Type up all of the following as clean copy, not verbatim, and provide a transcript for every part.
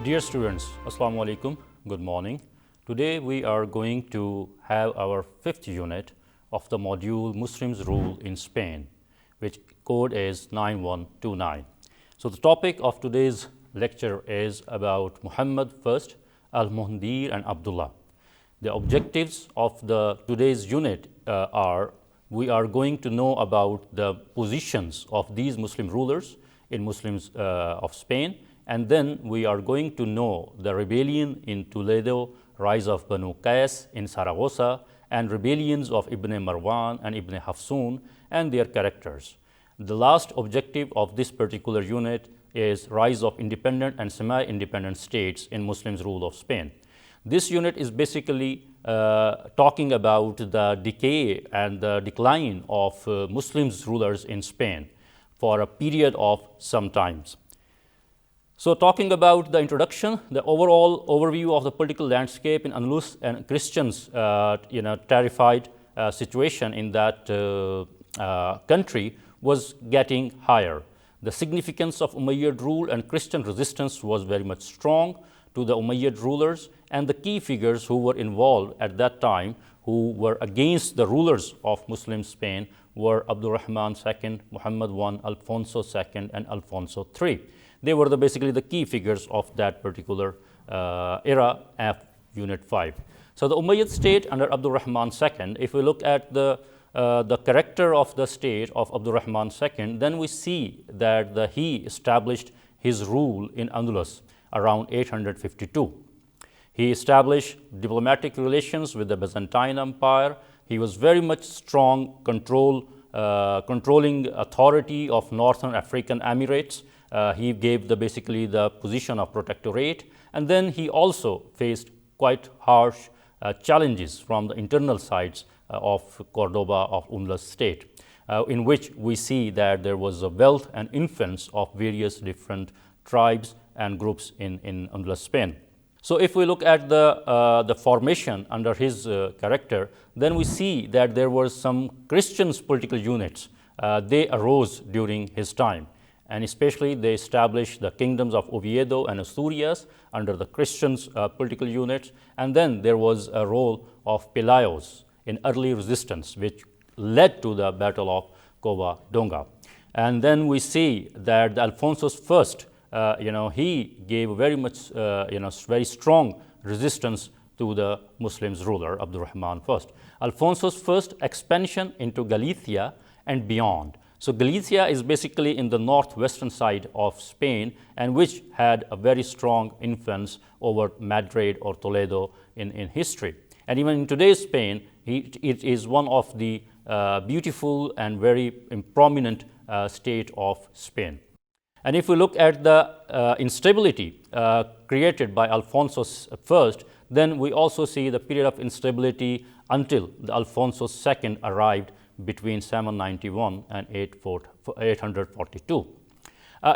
Dear students, Assalamu alaikum, good morning. Today we are going to have our fifth unit of the module Muslims Rule in Spain, which code is 9129. So the topic of today's lecture is about Muhammad first, Maundhir and Abdullah. The objectives of today's unit are we are going to know about the positions of these Muslim rulers in Muslims of Spain, and then we are going to know the rebellion in Toledo, rise of Banu Qais in Saragossa, and rebellions of Ibn Marwan and Ibn Hafsun and their characters. The last objective of this particular unit is rise of independent and semi-independent states in Muslims' rule of Spain. This unit is basically talking about the decay and the decline of Muslims rulers in Spain for a period of some times. So talking about the introduction, the overall overview of the political landscape in Andalus and Christians terrified situation in that country was getting higher. The significance of Umayyad rule and Christian resistance was very much strong to the Umayyad rulers, and the key figures who were involved at that time who were against the rulers of Muslim Spain were Abdurrahman II, Muhammad I, Alfonso II, and Alfonso III. They were basically the key figures of that particular era of Unit 5. So the Umayyad state under Abdurrahman II, if we look at the character of the state of Abdurrahman II, then we see that he established his rule in Andalus around 852. He established diplomatic relations with the Byzantine Empire. He was very much strong controlling authority of Northern African Emirates. He gave basically the position of protectorate, and then he also faced quite harsh challenges from the internal sides of Cordoba of Andalus state, in which we see that there was a wealth and influence of various different tribes and groups in Andalus Spain. So if we look at the formation under his character, then we see that there were some Christian political units. They arose during his time, and especially they established the kingdoms of Oviedo and Asturias under the Christians political units, and then there was a role of Pelayos in early resistance, which led to the Battle of Covadonga. And then we see that Alfonso I, he gave very much, very strong resistance to the Muslims ruler, Abdurrahman I. Alfonso's first expansion into Galicia and beyond. So Galicia is basically in the northwestern side of Spain, and which had a very strong influence over Madrid or Toledo in history. And even in today's Spain, it is one of the beautiful and very prominent state of Spain. And if we look at the instability created by Alfonso I, then we also see the period of instability until the Alfonso II arrived between 791 and 842.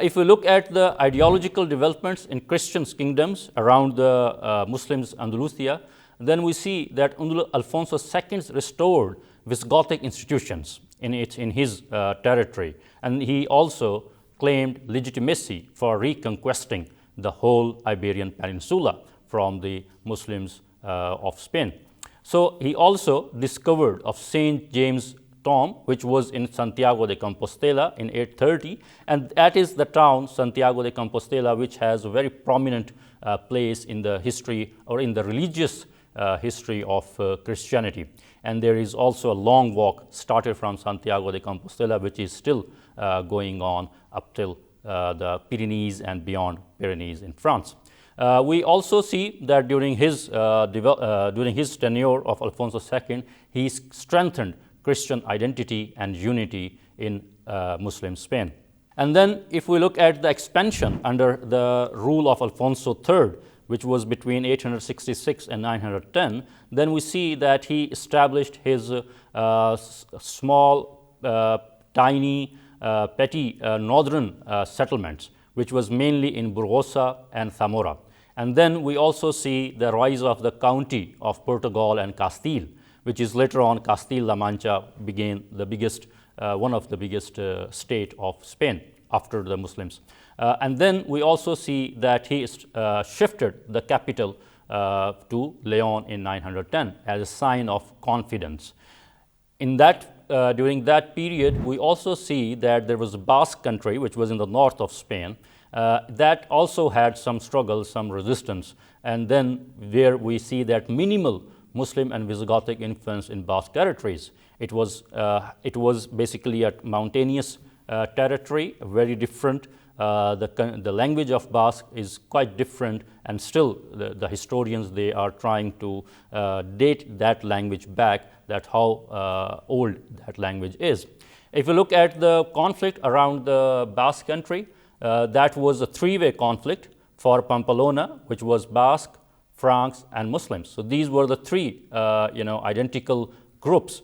If we look at the ideological developments in Christian kingdoms around the Muslims Andalusia, then we see that Alfonso II restored Visigothic institutions in his territory, and he also claimed legitimacy for reconquesting the whole Iberian Peninsula from the Muslims of Spain. So he also discovered of St. James' tomb, which was in Santiago de Compostela in 830, and that is the town Santiago de Compostela which has a very prominent place in the history or in the religious history of Christianity. And there is also a long walk started from Santiago de Compostela, which is still going on up till the Pyrenees and beyond Pyrenees in France. We also see that during his tenure of Alfonso II, he strengthened Christian identity and unity in Muslim Spain. And then if we look at the expansion under the rule of Alfonso III, which was between 866 and 910, then we see that he established his small, tiny, petty northern settlements, which was mainly in Burgosa and Zamora. And then we also see the rise of the county of Portugal and Castile, which is later on Castile-La Mancha became the biggest, one of the biggest state of Spain after the Muslims. And then we also see that he shifted the capital to Leon in 910 as a sign of confidence. In that, during that period, we also see that there was Basque country, which was in the north of Spain, that also had some struggles, some resistance. And then where we see that minimal Muslim and Visigothic influence in Basque territories. It was basically a mountainous territory, very different. The language of Basque is quite different, and still the historians, they are trying to date that language back, that how old that language is. If you look at the conflict around the Basque country, that was a three-way conflict for Pamplona, which was Basque, Franks, and Muslims. So these were the three identical groups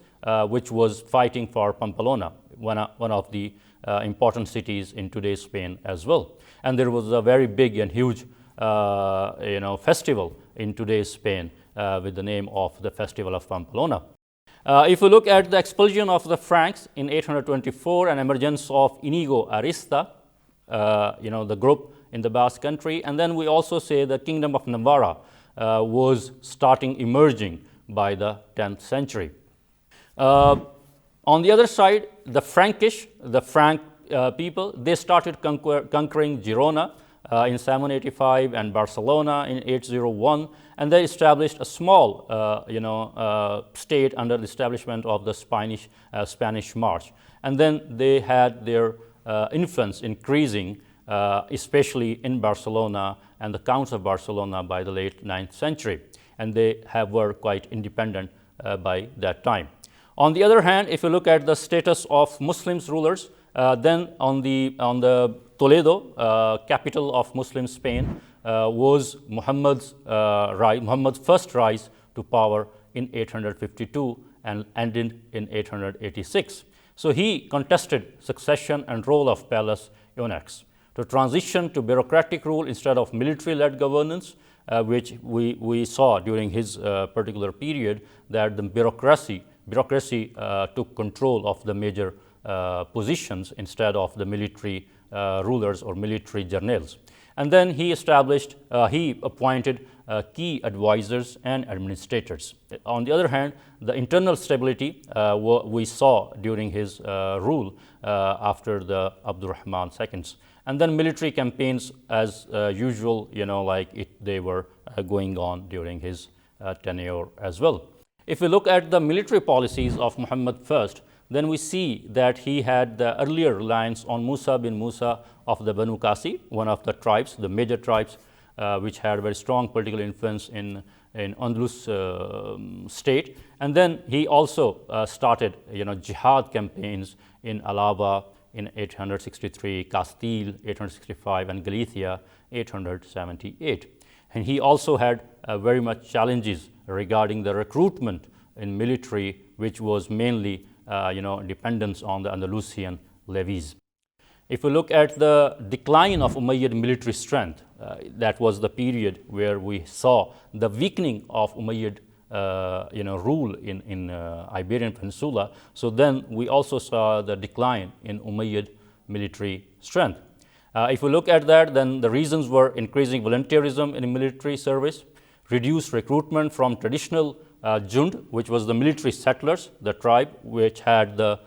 which was fighting for Pamplona, one of the important cities in today's Spain as well. And there was a very big and huge festival in today's Spain with the name of the Festival of Pamplona. If you look at the expulsion of the Franks in 824 and emergence of Inigo Arista, the group in the Basque country, and then we also say the Kingdom of Navarra was emerging by the 10th century. On the other side, the Frank people, they started conquering Girona in 785 and Barcelona in 801, and they established a small state under the establishment of the Spanish March. And then they had their influence increasing, especially in Barcelona and the counts of Barcelona by the late 9th century, and they were quite independent by that time. On the other hand, if you look at the status of Muslims rulers, then on the Toledo, capital of Muslim Spain, was Muhammad's first rise to power in 852 and ended in 886. So he contested succession and role of palace eunuchs to transition to bureaucratic rule instead of military-led governance, which we saw during his particular period, that the bureaucracy took control of the major positions instead of the military rulers or military generals. And then he appointed key advisors and administrators. On the other hand, the internal stability we saw during his rule after the Abdurrahman II's. And then military campaigns as usual, they were going on during his tenure as well. If we look at the military policies of Muhammad I, then we see that he had the earlier reliance on Musa bin Musa of the Banu Qasi, one of the tribes, the major tribes, which had very strong political influence in Andalus state. And then he also started, jihad campaigns in Allama in 863, Castile 865, and Galicia 878. And he also had very much challenges regarding the recruitment in military, which was mainly dependence on the Andalusian levies. If we look at the decline of Umayyad military strength, that was the period where we saw the weakening of Umayyad rule in Iberian Peninsula. So then we also saw the decline in Umayyad military strength. If we look at that, then the reasons were increasing volunteerism in military service, reduced recruitment from traditional Jund, which was the military settlers, the tribe which had the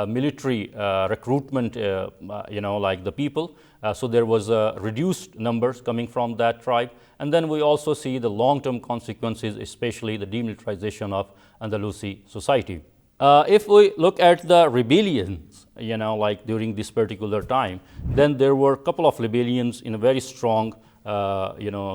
military recruitment, like the people. So there was reduced numbers coming from that tribe. And then we also see the long-term consequences, especially the demilitarization of Andalusi society. If we look at the rebellions, during this particular time, then there were a couple of rebellions in very strong,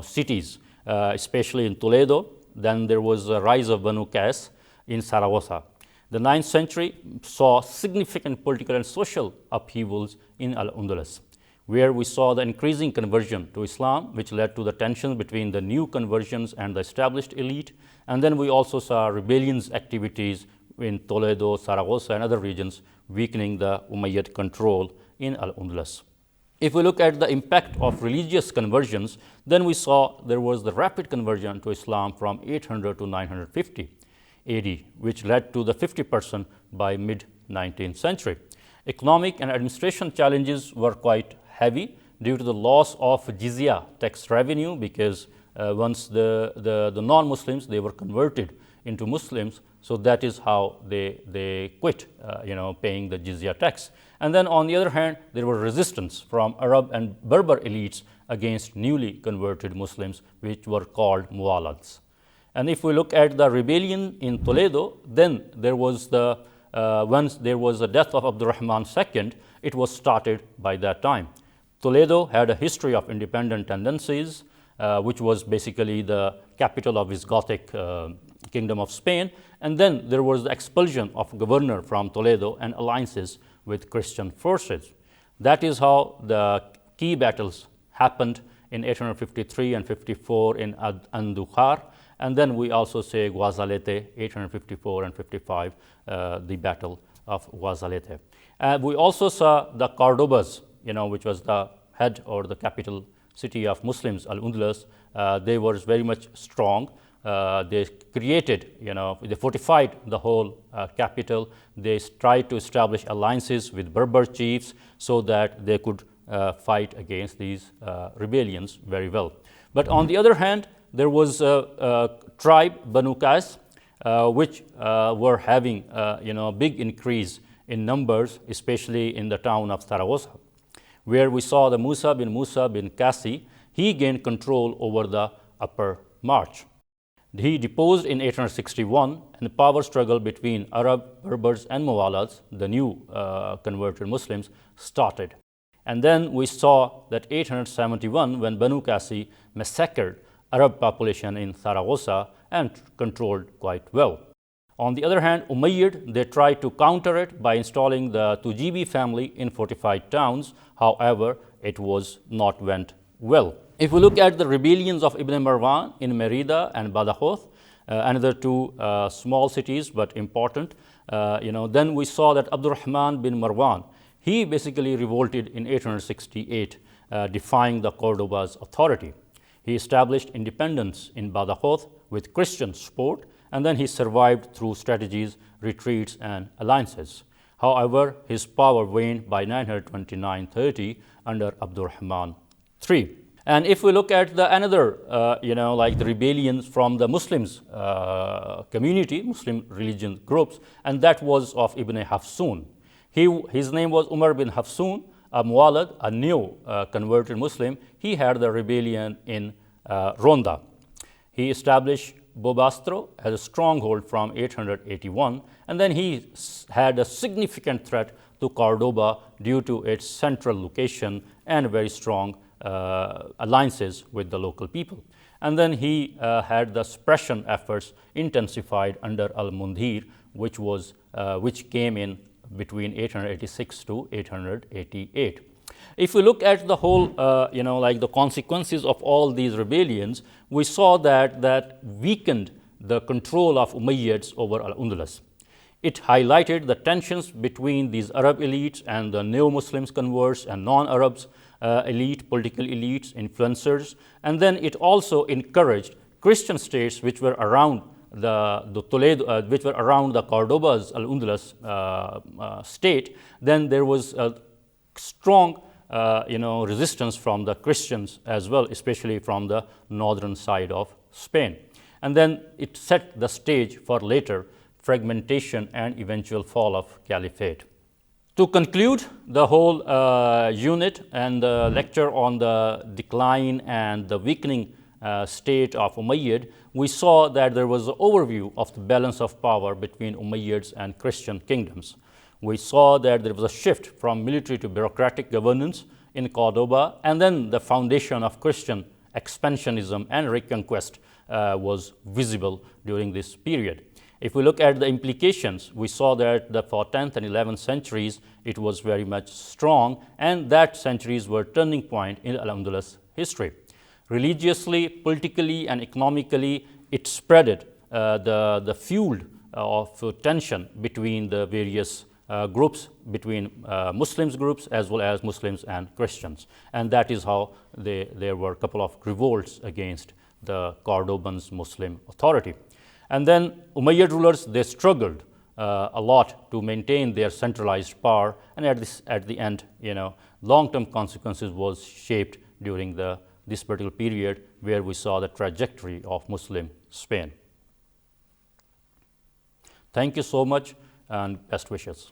cities, especially in Toledo. Then there was a rise of Banu Qais in Saragossa. The 9th century saw significant political and social upheavals in Al-Andalus, where we saw the increasing conversion to Islam, which led to the tensions between the new conversions and the established elite. And then we also saw rebellions activities in Toledo, Saragossa, and other regions, weakening the Umayyad control in Al-Andalus. If we look at the impact of religious conversions, then we saw there was the rapid conversion to Islam from 800 to 950 AD, which led to the 50% by mid-19th century. Economic and administration challenges were quite heavy due to the loss of jizya tax revenue, because once the non-Muslims, they were converted into Muslims, so that is how they quit paying the jizya tax. And then on the other hand, there was resistance from Arab and Berber elites against newly converted Muslims, which were called muwalads. And if we look at the rebellion in Toledo, then there was once there was the death of Abdurrahman II, it was started by that time. Toledo had a history of independent tendencies, which was basically the capital of Visigoth kingdom of Spain. And then there was the expulsion of governor from Toledo and alliances with Christian forces. That is how the key battles happened in 853 and 54 in Andujar. And then we also say Guazalete, 854 and 55, the Battle of Guazalete. We also saw the Cordobas, which was the head or the capital city of Muslims, Al-Undulus. They were very much strong. They created, they fortified the whole capital. They tried to establish alliances with Berber chiefs so that they could fight against these rebellions very well. But on the other hand, there was a tribe, Banu Qais, which were having a big increase in numbers, especially in the town of Zaragoza, where we saw the Musa bin Qasi. He gained control over the upper march. He deposed in 861, and the power struggle between Arab, Berbers, and Muwalads, the new converted Muslims, started. And then we saw that 871, when Banu Qasi massacred Arab population in Zaragoza and controlled quite well. On the other hand, Umayyad, they tried to counter it by installing the Tujibi family in fortified towns. However, it was not went well. If we look at the rebellions of Ibn Marwan in Merida and Badajoz, another two small cities but important, then we saw that Abdurrahman bin Marwan, he basically revolted in 868, defying the Cordoba's authority. He established independence in Badajoz with Christian support, and then he survived through strategies, retreats, and alliances. However, his power waned by 929-30 under Abdurrahman III. And if we look at the another, like the rebellions from the Muslims community, Muslim religion groups, and that was of Ibn Hafsun. His name was Umar bin Hafsun, a Muwalad, a new converted Muslim. He had the rebellion in Ronda. He established Bobastro as a stronghold from 881, and then he had a significant threat to Cordoba due to its central location and very strong alliances with the local people. And then he had the suppression efforts intensified under Al-Maundhir, which came in between 886 to 888. If we look at the whole, like the consequences of all these rebellions, we saw that weakened the control of Umayyads over Al-Undulus. It highlighted the tensions between these Arab elites and the neo-Muslims converts and non-Arabs, political elites, influencers, and then it also encouraged Christian states which were around the Toledo, which were around the Cordoba's Al-Undulus state. Then there was a strong resistance from the Christians as well, especially from the northern side of Spain. And then it set the stage for later fragmentation and eventual fall of caliphate. To conclude the whole unit and the lecture on the decline and the weakening state of Umayyad, we saw that there was an overview of the balance of power between Umayyads and Christian kingdoms. We saw that there was a shift from military to bureaucratic governance in Cordoba, and then the foundation of Christian expansionism and reconquest was visible during this period. If we look at the implications, we saw that for 10th and 11th centuries, it was very much strong, and that centuries were turning point in Al-Andalus history. Religiously, politically, and economically, it spreaded the fuel of tension between the various groups, between Muslims groups as well as Muslims and Christians. And that is how there were a couple of revolts against the Cordoban's Muslim authority. And then Umayyad rulers, they struggled a lot to maintain their centralized power, and at the end, long-term consequences was shaped during this particular period where we saw the trajectory of Muslim Spain. Thank you so much and best wishes.